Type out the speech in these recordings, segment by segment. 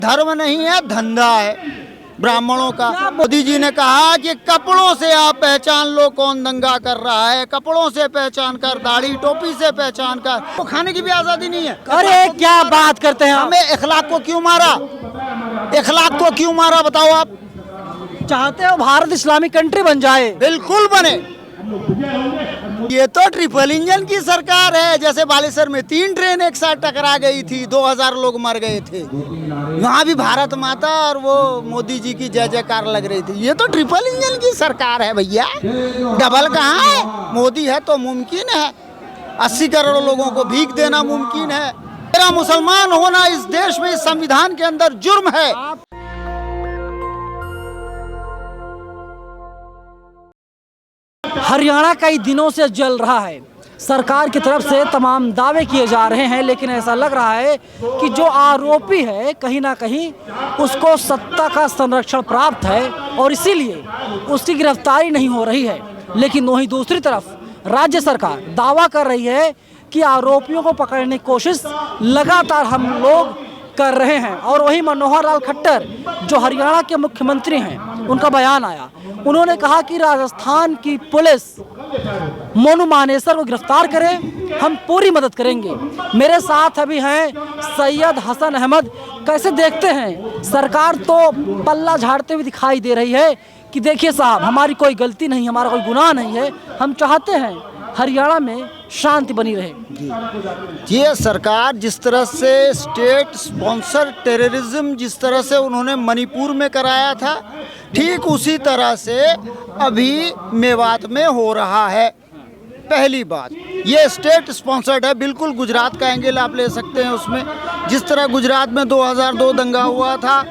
धर्म नहीं है, धंधा है ब्राह्मणों का। मोदी जी ने कहा कि कपड़ों से आप पहचान लो कौन दंगा कर रहा है, कपड़ों से पहचान कर, दाढ़ी टोपी से पहचान कर। तो खाने की भी आजादी नहीं है। अरे क्या बात करते हैं आप? हमें इखलाक को क्यों मारा? इखलाक को क्यों मारा बताओ आप? चाहते हो भारत इस्लामिक कंट्री बन जाए? बिल्कुल बने। ये तो ट्रिपल इंजन की सरकार है। जैसे बालेश्वर में 3 ट्रेन एक साथ टकरा गई थी, 2000 लोग मर गए थे, वहाँ भी भारत माता और वो मोदी जी की जय जयकार लग रही थी। ये तो ट्रिपल इंजन की सरकार है भैया, डबल कहाँ है? मोदी है तो मुमकिन है, 80 करोड़ लोगों को भीख देना मुमकिन है। मेरा मुसलमान होना इस देश में, इस संविधान के अंदर जुर्म है। हरियाणा कई दिनों से जल रहा है। सरकार की तरफ से तमाम दावे किए जा रहे हैं, लेकिन ऐसा लग रहा है कि जो आरोपी है कहीं ना कहीं उसको सत्ता का संरक्षण प्राप्त है और इसीलिए उसकी गिरफ्तारी नहीं हो रही है। लेकिन वहीं दूसरी तरफ राज्य सरकार दावा कर रही है कि आरोपियों को पकड़ने की कोशिश लगातार हम लोग कर रहे हैं। और वही मनोहर लाल खट्टर जो हरियाणा के मुख्यमंत्री हैं, उनका बयान आया। उन्होंने कहा कि राजस्थान की पुलिस मोनू मानेसर को गिरफ्तार करे, हम पूरी मदद करेंगे। मेरे साथ अभी हैं सैयद हसन अहमद। कैसे देखते हैं? सरकार तो पल्ला झाड़ते हुए दिखाई दे रही है कि देखिए साहब, हमारी कोई गलती नहीं, हमारा कोई गुनाह नहीं है, हम चाहते हैं हरियाणा में शांति बनी रहे। ये सरकार जिस तरह से स्टेट स्पॉन्सर टेररिज्म जिस तरह से उन्होंने मणिपुर में कराया था, ठीक उसी तरह से अभी मेवात में हो रहा है। पहली बात, ये स्टेट स्पॉन्सर्ड है, बिल्कुल गुजरात का एंगल आप ले सकते हैं उसमें। जिस तरह गुजरात में 2002 दंगा हुआ था,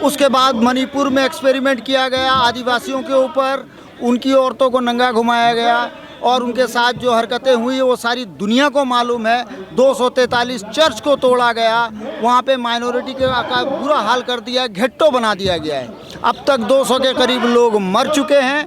उसके बाद मणिपुर में एक्सपेरिमेंट किया गया आदिवासियों के ऊपर, उनकी औरतों को नंगा घुमाया गया और उनके साथ जो हरकतें हुई वो सारी दुनिया को मालूम है। 243 चर्च को तोड़ा गया, वहाँ पे माइनॉरिटी का बुरा हाल कर दिया, घेट्टो बना दिया गया है। अब तक 200 के करीब लोग मर चुके हैं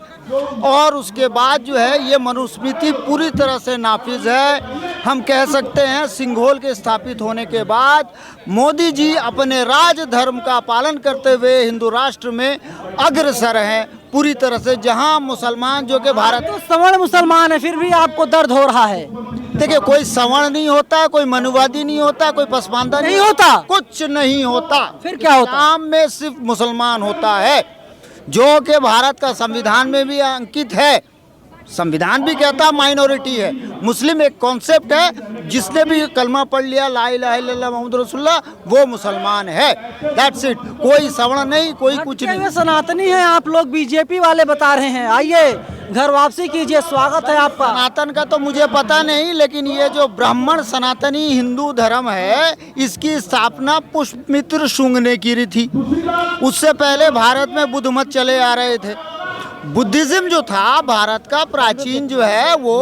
और उसके बाद जो है ये मनुस्मृति पूरी तरह से नाफिज है। हम कह सकते हैं सिंघोल के स्थापित होने के बाद मोदी जी अपने राज धर्म का पालन करते हुए हिंदू राष्ट्र में अग्रसर हैं पूरी तरह से। जहां मुसलमान जो कि भारत तो सवर्ण मुसलमान है, फिर भी आपको दर्द हो रहा है। देखिए, कोई सवर्ण नहीं होता, कोई मनुवादी नहीं होता, कोई पसमानदा नहीं होता, कुछ नहीं होता। फिर क्या होता? नाम में सिर्फ मुसलमान होता है, जो कि भारत का संविधान में भी अंकित है। संविधान भी कहता माइनॉरिटी है। मुस्लिम एक कॉन्सेप्ट है, जिसने भी कलमा पढ़ लिया ला इलाहा इल्लल्लाह मुहम्मद रसूलुल्लाह, वो मुसलमान है। That's it. कोई सवर्ण नहीं, कोई कुछ नहीं। सनातनी है आप लोग, बीजेपी वाले बता रहे हैं। आइए घर वापसी कीजिए, स्वागत है आपका। सनातन का तो मुझे पता नहीं, लेकिन ये जो ब्राह्मण सनातनी हिंदू धर्म है, इसकी स्थापना पुष्यमित्र शुंग ने की थी। उससे पहले भारत में बुद्ध मत चले आ रहे थे। बुद्धिज्म जो था भारत का प्राचीन जो है वो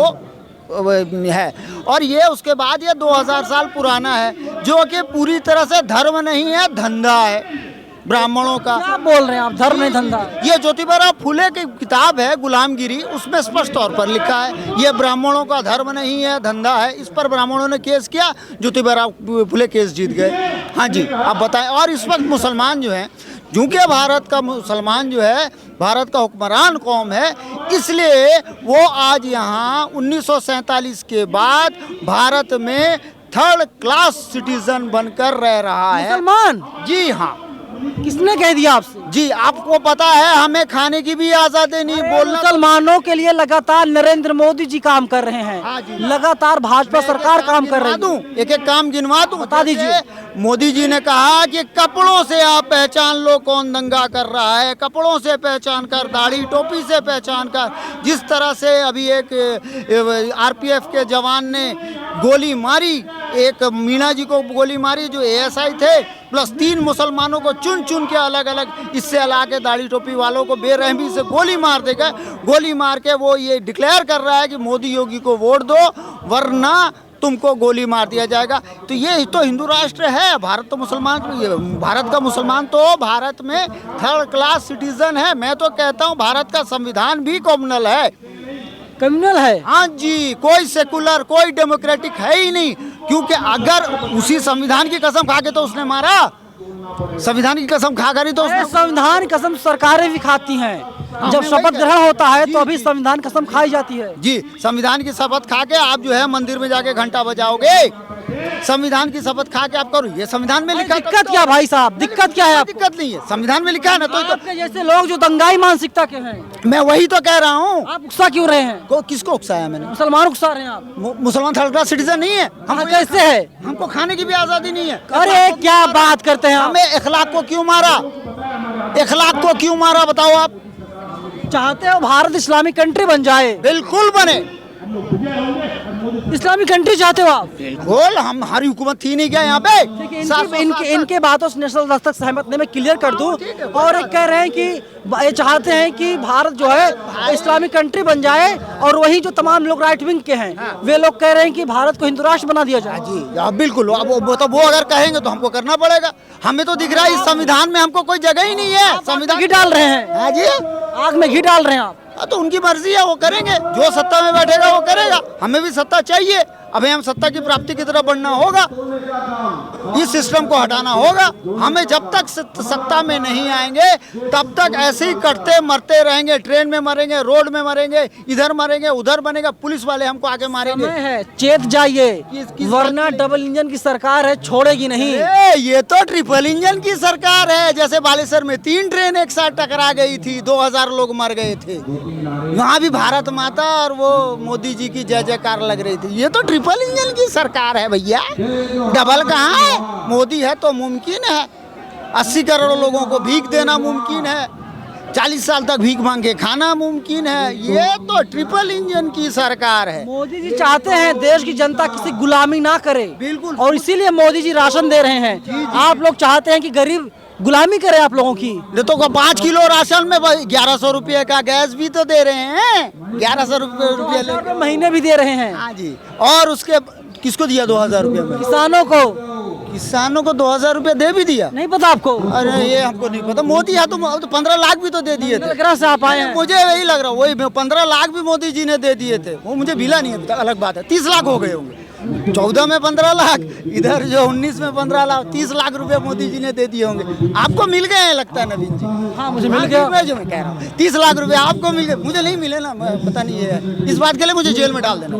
है, और ये उसके बाद ये 2000 साल पुराना है, जो कि पूरी तरह से धर्म नहीं है, धंधा है ब्राह्मणों का। क्या बोल रहे हैं आप? धर्म नहीं धंधा? ये ज्योतिबा फुले की किताब है गुलामगिरी, उसमें स्पष्ट तौर पर लिखा है ये ब्राह्मणों का धर्म नहीं है, धंधा है। इस पर ब्राह्मणों ने केस किया, ज्योतिबा फुले केस जीत गए। हाँ जी, आप बताएं। और इस वक्त मुसलमान जो हैं, चूँकि भारत का मुसलमान जो है भारत का हुक्मरान कौम है, इसलिए वो आज यहाँ 1947 के बाद भारत में 3rd क्लास सिटीजन बनकर रह रहा है। मुसलमान? जी हाँ। किसने कह दिया आपसे? जी, आपको पता है हमें खाने की भी आजादी नहीं, बोलना। मुसलमानों के लिए लगातार नरेंद्र मोदी जी काम कर रहे हैं। हाँ जी। लगातार भाजपा सरकार काम कर रही है। एक काम गिनवा दूं, बता दीजिए। मोदी जी ने कहा कि कपड़ों से आप पहचान लो कौन दंगा कर रहा है, कपड़ों से पहचान कर, दाढ़ी टोपी से पहचान कर। जिस तरह से अभी एक आरपीएफ के जवान ने गोली मारी, एक मीणा जी को गोली मारी जो एएसआई थे, प्लस 3 मुसलमानों को चुन चुन के अलग अलग इससे अला के दाढ़ी टोपी वालों को बेरहमी से गोली मार देगा। गोली मार के वो ये डिक्लेयर कर रहा है कि मोदी योगी को वोट दो वरना तुमको गोली मार दिया जाएगा। तो ये तो हिंदू राष्ट्र है। भारत तो मुसलमान, भारत का मुसलमान तो भारत में 3rd क्लास सिटीजन है। मैं तो कहता हूँ भारत का संविधान भी कम्युनल है। कम्युनल है? हाँ जी, कोई सेकुलर, कोई डेमोक्रेटिक है ही नहीं। क्योंकि अगर उसी संविधान की कसम खा के तो उसने मारा, संविधान की कसम खा कर ही तो अरे संविधान कसम सरकारें भी खाती हैं। जब शपथ ग्रहण होता है तो अभी संविधान कसम खाई जाती है। जी, संविधान की शपथ खा के आप जो है मंदिर में जाके घंटा बजाओगे, संविधान की शपथ खा के आप करो, ये संविधान में लिखा है। दिक्कत क्या भाई साहब, दिक्कत क्या है? दिक्कत नहीं है, संविधान में लिखा है ना। तो आपके जैसे लोग जो दंगाई मानसिकता के हैं, मैं वही तो कह रहा हूँ। आप उकसा क्यों रहे हैं? किसको उकसाया मैंने? मुसलमान उकसा रहे हैं आप। मुसलमान थर्ड क्लास सिटीजन नहीं है हम। हाँ, कैसे है? हमको खाने की भी आजादी नहीं है। अरे क्या बात करते हैं आप? हमें इखलाक को क्यों मारा? इखलाक को क्यों मारा बताओ आप? चाहते हो भारत इस्लामिक कंट्री बन जाए? बिल्कुल बने, इस्लामिक कंट्री चाहते हो आप? बिल्कुल। हम हमारी हुकूमत थी नहीं क्या यहाँ पे? इनके बातों से नेशनल दस्तक तक सहमत नहीं, मैं क्लियर कर दूं। और एक कह रहे हैं कि ये चाहते हैं कि भारत जो है इस्लामिक कंट्री बन जाए, और वही जो तमाम लोग राइट विंग के हैं वे लोग कह रहे हैं कि भारत को हिंदू राष्ट्र बना दिया जाए। जी आप बिल्कुल, वो अगर कहेंगे तो हमको करना पड़ेगा। हमें तो दिख रहा है इस संविधान में हमको कोई जगह ही नहीं है। संविधान घी डाल रहे हैं। हाँ जी, आग में घी डाल रहे हैं आप। तो उनकी मर्जी है, वो करेंगे। जो सत्ता में बैठेगा वो करेगा। हमें भी सत्ता चाहिए। अभी हम सत्ता की प्राप्ति की तरफ बढ़ना होगा, इस सिस्टम को हटाना होगा। हमें जब तक सत्ता में नहीं आएंगे तब तक ऐसे ही कटते मरते रहेंगे। ट्रेन में मरेंगे, रोड में मरेंगे, इधर मरेंगे, उधर बनेगा, पुलिस वाले हमको आके मारेंगे। समय है, चेत जाइए, वरना डबल इंजन की सरकार है, छोड़ेगी नहीं। ये तो ट्रिपल इंजन की सरकार है। जैसे बालेश्वर में 3 ट्रेन एक साथ टकरा गई थी, 2000 लोग मर गए थे। वहाँ भी भारत माता और वो मोदी जी की जय जयकार लग रही थी। ये तो ट्रिपल इंजन की सरकार है भैया, डबल कहाँ है? मोदी है तो मुमकिन है। 80 करोड़ लोगों को भीख देना मुमकिन है, 40 साल तक भीख मांग के खाना मुमकिन है। ये तो ट्रिपल इंजन की सरकार है। मोदी जी चाहते हैं देश की जनता किसी गुलामी ना करे, बिल्कुल, और इसीलिए मोदी जी राशन दे रहे हैं। आप लोग चाहते हैं कि गरीब गुलामी करे आप लोगों की। तो 5 किलो राशन में 1100 रुपये का गैस भी तो दे रहे हैं। 1100 रुपये महीने भी दे रहे हैं। हाँ जी। और उसके किसको दिया 2000 रुपये में? किसानों को। किसानों को 2000 रुपये दे भी दिया? नहीं पता आपको? अरे ये हमको नहीं पता। मोदी है तो 15 लाख भी तो दे दिए थे। से आप आए हैं। मुझे वही लग रहा, वही 15 लाख भी मोदी जी ने दे दिए थे। वो मुझे मिला नहीं है, अलग बात है। 30 लाख हो गए होंगे। 14 में 15 लाख, इधर जो 19 में 15 लाख, 30 लाख रुपए मोदी जी ने दे दिए होंगे। आपको मिल गए हैं लगता है नवीन जी? हाँ, मुझे मिल गया। मैं जो मैं कह रहा हूँ 30 लाख रुपए आपको मिल गए, मुझे नहीं मिले ना। पता नहीं है, इस बात के लिए मुझे जेल में डाल देना।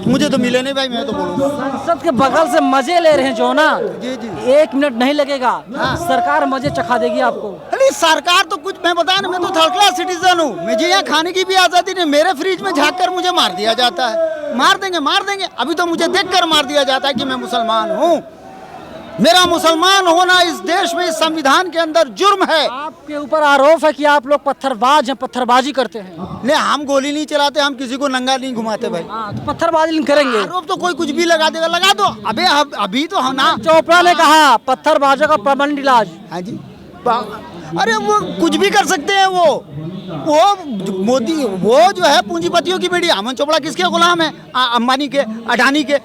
मुझे तो मिले नहीं भाई, मैं तो बोलूँगा। संसद के बगल से मजे ले रहे हैं जो ना। जी जी, 1 मिनट नहीं लगेगा, सरकार मजे चखा देगी आपको। अरे सरकार तो कुछ, मैं बता ना, मैं तो थर्ड क्लास सिटीजन हूँ। मुझे यहाँ खाने की भी आजादी नहीं। मेरे फ्रिज में झाँक कर मुझे मार दिया जाता है। मार देंगे, मार देंगे। अभी तो मुझे देखकर मार दिया जाता है कि मैं मुसलमान हूँ। मेरा मुसलमान होना इस देश में, इस संविधान के अंदर जुर्म है। आपके ऊपर आरोप है कि आप लोग पत्थरबाज हैं, पत्थरबाजी करते हैं। नहीं, हम गोली नहीं चलाते, हम किसी को नंगा नहीं घुमाते भाई। तो पत्थरबाजी नहीं करेंगे। आरोप तो कोई कुछ भी लगा देगा, लगा दो। अभी तो हम ना, चोपड़ा ने कहा पत्थरबाजों का परमानेंट इलाज। हाँ जी। अरे वो कुछ भी कर सकते हैं। वो मोदी, वो जो है पूंजीपतियों की बेटी। अमन चोपड़ा किसके गुलाम है? अंबानी के, अडानी के।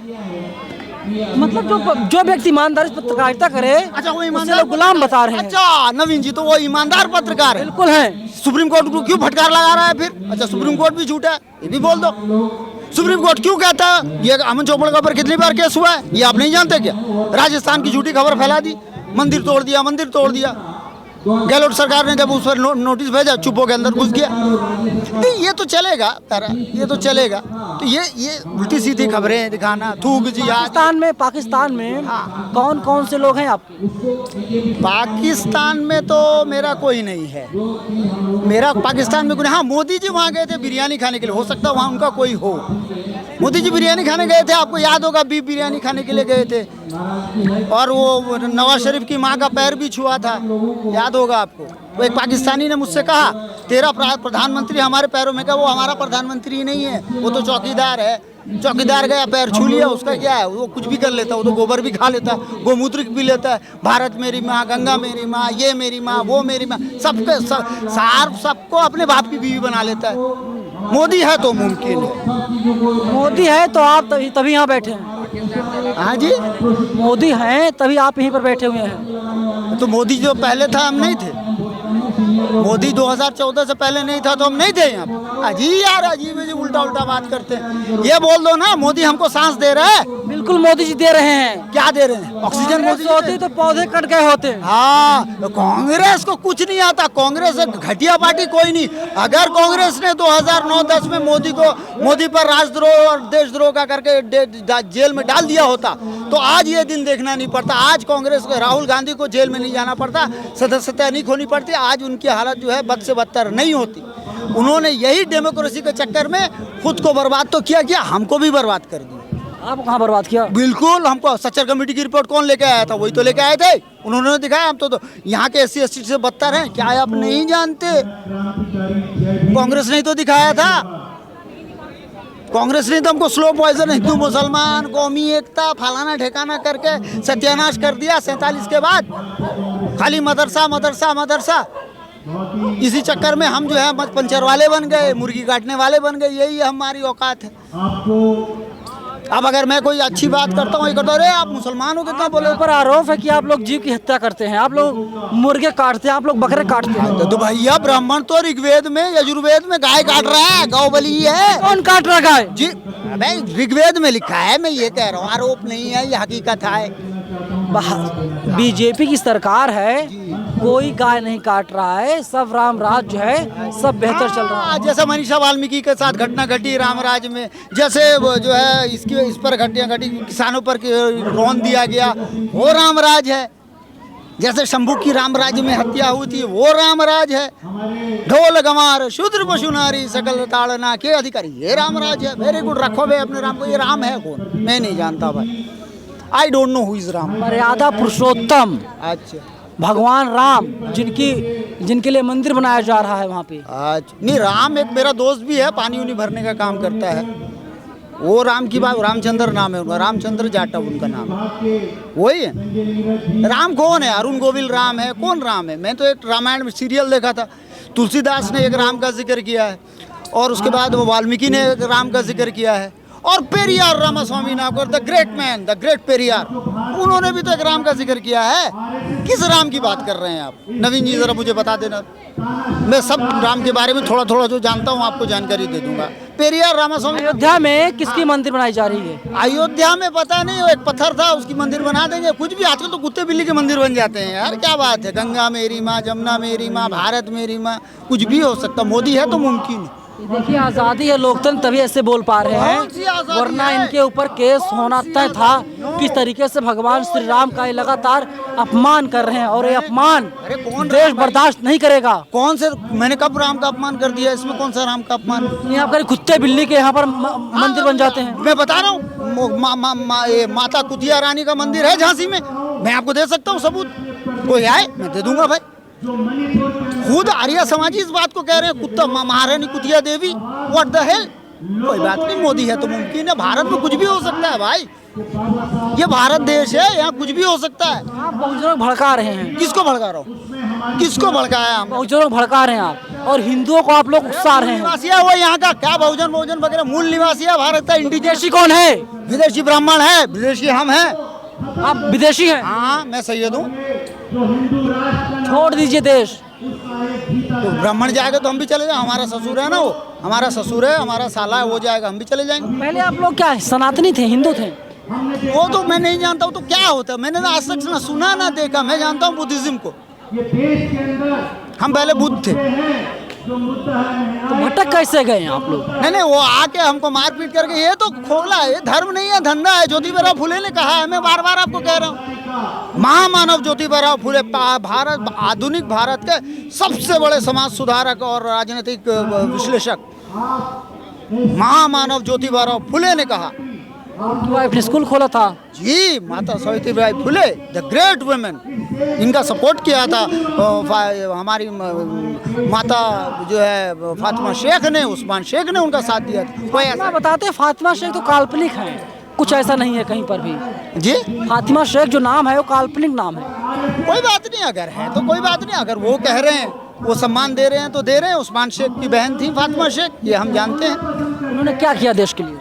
मतलब जो व्यक्ति ईमानदारी से पत्रकारिता करे, अच्छा, वो ईमानदार लोग गुलाम बता रहे हैं। अच्छा नवीन जी, तो वो ईमानदार पत्रकार है? बिल्कुल है। सुप्रीम कोर्ट को क्यों फटकार लगा रहा है फिर? अच्छा, सुप्रीम कोर्ट भी झूठा है, ये भी बोल दो। सुप्रीम कोर्ट क्यों कहता है ये अमन चोपड़ा के ऊपर कितनी बार केस हुआ है, ये आप नहीं जानते क्या? राजस्थान की झूठी खबर फैला दी, मंदिर तोड़ दिया, मंदिर तोड़ दिया। गहलोत सरकार ने जब उस पर नोटिस भेजा, चुप्पो के अंदर घुस गया। नहीं, ये तो चलेगा तारा, ये तो चलेगा। तो ये उल्टी सीधी खबरें दिखाना, थूक जी। पाकिस्तान में कौन कौन से लोग हैं आपके? पाकिस्तान में तो मेरा कोई नहीं है। मेरा पाकिस्तान में कोई, हाँ मोदी जी वहाँ गए थे बिरयानी खाने के लिए, हो सकता है वहाँ उनका कोई हो। मोदी जी बिरयानी खाने गए थे, आपको याद होगा, बीफ बिरयानी खाने के लिए गए थे। और वो नवाज शरीफ की माँ का पैर भी छुआ था, याद होगा आपको। वो एक पाकिस्तानी ने मुझसे कहा, तेरा प्रधानमंत्री हमारे पैरों में। कहा वो हमारा प्रधानमंत्री ही नहीं है, वो तो चौकीदार है। चौकीदार गया, पैर छू लिया, उसका क्या है? वो कुछ भी कर लेता है, वो तो गोबर भी खा लेता है, गोमूत्र भी लेता है। भारत मेरी माँ, गंगा मेरी माँ, ये मेरी माँ, वो मेरी माँ, सबको अपने बाप की बीवी बना लेता है। मोदी है तो मुमकिन है। मोदी है तो आप तभी यहाँ बैठे हैं। हाँ जी, मोदी हैं तभी आप यहीं पर बैठे हुए हैं। तो मोदी जो पहले था हम नहीं थे? मोदी 2014 से पहले नहीं था तो हम नहीं थे यहाँ पे। अजीब यार, अजीब अजीब उल्टा उल्टा बात करते हैं। ये बोल दो ना मोदी हमको सांस दे रहा है। बिल्कुल मोदी जी दे रहे हैं। क्या दे रहे हैं? ऑक्सीजन मोदी जी दे रहे होती हैं। तो पौधे कट गए होते। हाँ, तो कांग्रेस को कुछ नहीं आता। कांग्रेस एक घटिया पार्टी कोई नहीं। अगर कांग्रेस ने 2009-10 में मोदी पर राजद्रोह और देशद्रोह का करके जेल में डाल दिया होता तो आज ये दिन देखना नहीं पड़ता। आज कांग्रेस को, राहुल गांधी को जेल में नहीं जाना पड़ता, सदस्यता नहीं खोनी पड़ती। आज उनकी हालत जो है बद से बदतर नहीं होती। उन्होंने यही डेमोक्रेसी के चक्कर में खुद को बर्बाद तो किया, हमको भी बर्बाद कर दिया। आप कहाँ बर्बाद किया? बिल्कुल, हमको सच्चर कमेटी की रिपोर्ट कौन लेके आया था? वही तो लेके आए थे, उन्होंने दिखाया। हम तो यहाँ के SC ST से बदतर हैं। क्या आप नहीं जानते? कांग्रेस ने तो दिखाया था। कांग्रेस ने तो हमको स्लो पॉइजन, हिंदू मुसलमान, कौमी एकता, फलाना ठिकाना करके सत्यानाश कर दिया 47 के बाद। खाली मदरसा मदरसा मदरसा। इसी चक्कर में हम जो है पंचर वाले बन गए, मुर्गी काटने वाले बन गए। यही हमारी औकात है। अब अगर मैं कोई अच्छी बात करता हूँ, अरे आप मुसलमान हो कितना बोले। पर आरोप है कि आप लोग जीव की हत्या करते हैं, आप लोग मुर्गे काटते हैं, आप लोग बकरे काटते हैं। तो भैया ब्राह्मण तो ऋग्वेद में, यजुर्वेद में गाय काट रहा है, गौ बलि है। कौन काट रहा गाय? जी अबे ऋग्वेद में लिखा है, मैं ये कह रहा हूँ, आरोप नहीं है, ये हकीकत है। बीजेपी की सरकार है, कोई गाय नहीं काट रहा है, सब राम राज जो है सब बेहतर चल रहा है। जैसे मनीषा वाल्मीकि के साथ घटना घटी रामराज में, जैसे वो जो है इस पर घटना घटी, किसानों पर रौन दिया गया, वो रामराज है। जैसे शंभू की रामराज में हत्या हुई थी, वो रामराज है। ढोल गंवार शूद्र पशु नारी सकल ताड़ना के अधिकारी, ये रामराज है। वेरी गुड, रखो भाई अपने राम को। ये राम है कौन? मैं नहीं जानता भाई। I don't know who is Ram. मर्यादा पुरुषोत्तम अच्छा, भगवान राम, जिनके लिए मंदिर बनाया जा रहा है वहाँ पे। अच्छा, नहीं राम एक मेरा दोस्त भी है, पानी उनी भरने का काम करता है। वो राम की बात, रामचंद्र नाम है उनका, रामचंद्र जाटव उनका नाम है। वही है। राम कौन है? अरुण गोविल राम है? कौन राम है? मैं तो एक रामायण में सीरियल देखा था, तुलसीदास ने एक राम का जिक्र किया है, और उसके बाद वो वाल्मीकि ने एक राम का जिक्र किया है, और पेरियार रामास्वामी नागौर, the great man, the great Periyar, उन्होंने भी तो एक राम का जिक्र किया है। किस राम की बात कर रहे हैं आप? नवीन जी जरा मुझे बता देना। मैं सब राम के बारे में थोड़ा थोड़ा जो जानता हूँ आपको जानकारी दे दूंगा। पेरियार रामास्वामी। अयोध्या में किसकी मंदिर बनाई जा रही है? अयोध्या में पता नहीं, वो एक पत्थर था, उसकी मंदिर बना देंगे। कुछ भी, आजकल तो कुत्ते बिल्ली के मंदिर बन जाते हैं यार, क्या बात है। गंगा मेरी माँ, जमुना मेरी माँ, भारत मेरी माँ, कुछ भी हो सकता। मोदी है तो मुमकिन है। देखिए, आज़ादी है, लोकतंत्र, तभी ऐसे बोल पा रहे हैं, वरना इनके ऊपर केस होना तय था। किस तरीके से भगवान श्री राम का ये लगातार अपमान कर रहे हैं, और ये अपमान देश बर्दाश्त नहीं करेगा। कौन से, मैंने कब राम का अपमान कर दिया? इसमें कौन सा राम का अपमान? यहाँ पर कुत्ते बिल्ली के यहाँ पर मंदिर बन जाते हैं। मैं बता रहा हूँ, माता कुतिया रानी का मंदिर है झांसी में। मैं आपको दे सकता हूँ सबूत, कोई आए मैं दे दूंगा भाई। खुद आर्य समाजी इस बात को कह रहे हैं, कुत्ता महारानी कुतिया देवी, व्हाट द हेल। कोई बात नहीं, मोदी है तो मुमकिन है। भारत में कुछ भी हो सकता है भाई, ये भारत देश है, यहाँ कुछ भी हो सकता है। आप बहुजनों को भड़का रहे हैं। किसको भड़का रहा हूँ? किसको भड़काया हम? बहुजनों को भड़का रहे हैं आप, और हिंदुओं को आप लोग उकसा रहे हैं। निवासी है वो यहाँ का, क्या बहुजन वगैरह, मूल निवासी है भारत का। विदेशी कौन है? विदेशी ब्राह्मण है, विदेशी हम हैं। आप विदेशी हैं? हाँ, मैं सैयद हूँ। छोड़ दीजिए देश। तो ब्राह्मण जाएगा तो हम भी चले जाएं। हमारा ससुर है ना, वो हमारा ससुर है, हमारा साला है, वो जाएगा, हम भी चले जाएंगे। पहले आप लोग क्या सनातनी थे, हिंदू थे? वो तो मैं नहीं जानता, वो तो क्या होता है, मैंने ना आज तक ना सुना ना देखा। मैं जानता हूँ बुद्धिज्म को। हम पहले बुद्ध थे। तो भटक कैसे गए आप लोग? नहीं, वो आके हमको मारपीट करके, ये तो खोला है, ये धर्म नहीं है, धंधा है। ज्योतिबा फुले ने कहा है, मैं बार बार आपको कह रहा हूँ, महामानव ज्योतिबा फुले भारत, आधुनिक भारत के सबसे बड़े समाज सुधारक और राजनीतिक विश्लेषक महामानव ज्योतिबा फुले ने कहा। उनकी वाइफ ने स्कूल खोला था। जी, माता Savitribai Phule, the great women, इनका सपोर्ट किया था हमारी माता जो है फातिमा शेख ने, उस्मान शेख ने उनका साथ दिया था। कोई ऐसा बताते हैं फातिमा शेख तो काल्पनिक है, कुछ ऐसा नहीं है कहीं पर भी। जी, फातिमा शेख जो नाम है वो काल्पनिक नाम है। कोई बात नहीं, अगर है तो कोई बात नहीं। अगर वो कह रहे हैं, वो सम्मान दे रहे हैं तो दे रहे हैं। उस्मान शेख की बहन थी फातिमा शेख, ये हम जानते हैं। उन्होंने क्या किया देश के लिए?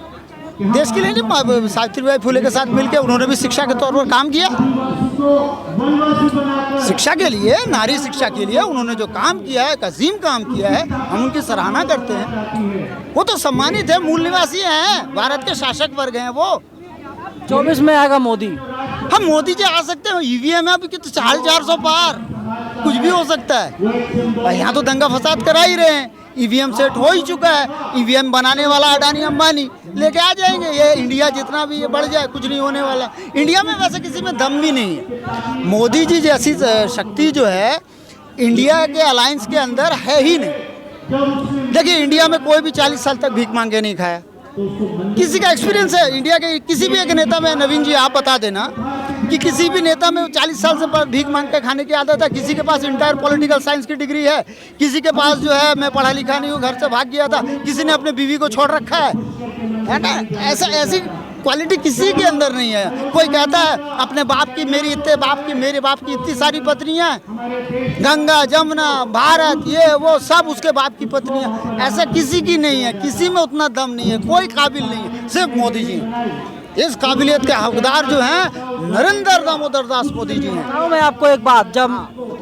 देश के लिए नहीं, सावित्रीबाई फुले के साथ मिलकर उन्होंने भी शिक्षा के तौर पर काम किया। शिक्षा के लिए, नारी शिक्षा के लिए उन्होंने जो काम किया है, एक अजीम काम किया है, हम उनकी सराहना करते हैं। वो तो सम्मानित है, मूल निवासी हैं, भारत के शासक वर्ग हैं वो। 24 में आएगा मोदी। हम मोदी जी आ सकते हैं, ईवीएम है अभी कि 400 पार, कुछ भी हो सकता है। यहाँ तो दंगा फसाद करा ही रहे हैं, ईवीएम सेट हो ही चुका है। ईवीएम बनाने वाला अडानी अंबानी लेके आ जाएंगे। ये इंडिया जितना भी ये बढ़ जाए कुछ नहीं होने वाला। इंडिया में वैसे किसी में दम भी नहीं है। मोदी जी जैसी शक्ति जो है इंडिया के अलायंस के अंदर है ही नहीं। देखिए इंडिया में कोई भी 40 साल तक भीख मांगे नहीं खाया, किसी का एक्सपीरियंस है। इंडिया के किसी भी एक नेता में, नवीन जी आप बता देना कि किसी भी नेता में 40 साल से भीख मांग के खाने की आदत है। किसी के पास इंटायर पॉलिटिकल साइंस की डिग्री है, किसी के पास जो है मैं पढ़ा लिखा नहीं हूँ, घर से भाग गया था, किसी ने अपने बीवी को छोड़ रखा है ना। ऐसी क्वालिटी किसी के अंदर नहीं है। कोई कहता है अपने बाप की, मेरी इतने बाप की, मेरे बाप की इतनी सारी पत्नियां, गंगा जमुना भारत ये वो सब उसके बाप की पत्नियां। ऐसा किसी की नहीं है, किसी में उतना दम नहीं है, कोई काबिल नहीं है, सिर्फ मोदी जी। इस काबिलियत के हकदार जो हैं नरेंद्र दामोदर दास मोदी जी हैं। मैं आपको एक बात, जब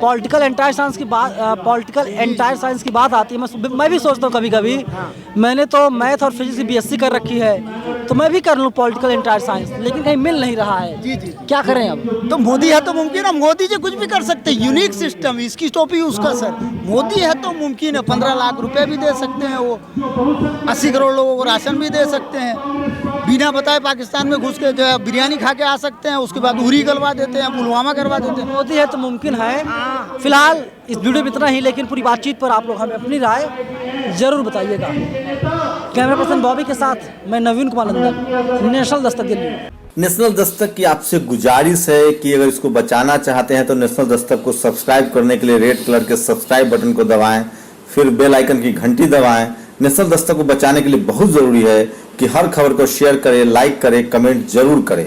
पॉलिटिकल एंटायर साइंस की बात आती है, मैं भी सोचता हूँ कभी कभी, मैंने तो मैथ और फिजिक्स की बीएससी कर रखी है, तो मैं भी कर लूँ पॉलिटिकल एंटायर साइंस, लेकिन कहीं मिल नहीं रहा है। जी जी, क्या करें अब? तो मोदी है तो मुमकिन है, मोदी जी कुछ भी कर सकते हैं। यूनिक सिस्टम, इसकी टोपी उसका सर। मोदी है तो मुमकिन है। 15 लाख रुपए भी दे सकते हैं वो, 80 करोड़ लोगों को राशन भी दे सकते हैं, बिना बताए पाकिस्तान में घुस के जो है बिरयानी खा के आ सकते हैं, उसके बाद उरी गलवा देते हैं, पुलवामा करवा देते हैं। मोदी है तो मुमकिन है। फिलहाल इस वीडियो में इतना ही, लेकिन पूरी बातचीत पर आप लोग हमें अपनी राय जरूर बताइएगा। कैमरा पर्सन बॉबी के साथ मैं नवीन कुमार नंदन, नेशनल दस्तक दिल्ली। नेशनल दस्तक की आपसे गुजारिश है कि अगर इसको बचाना चाहते हैं तो नेशनल दस्तक को सब्सक्राइब करने के लिए रेड कलर के सब्सक्राइब बटन को दबाएं, फिर बेल आइकन की घंटी दबाएं। नेशनल दस्तक को बचाने के लिए बहुत जरूरी है कि हर खबर को शेयर करें, लाइक करें, कमेंट जरूर करें।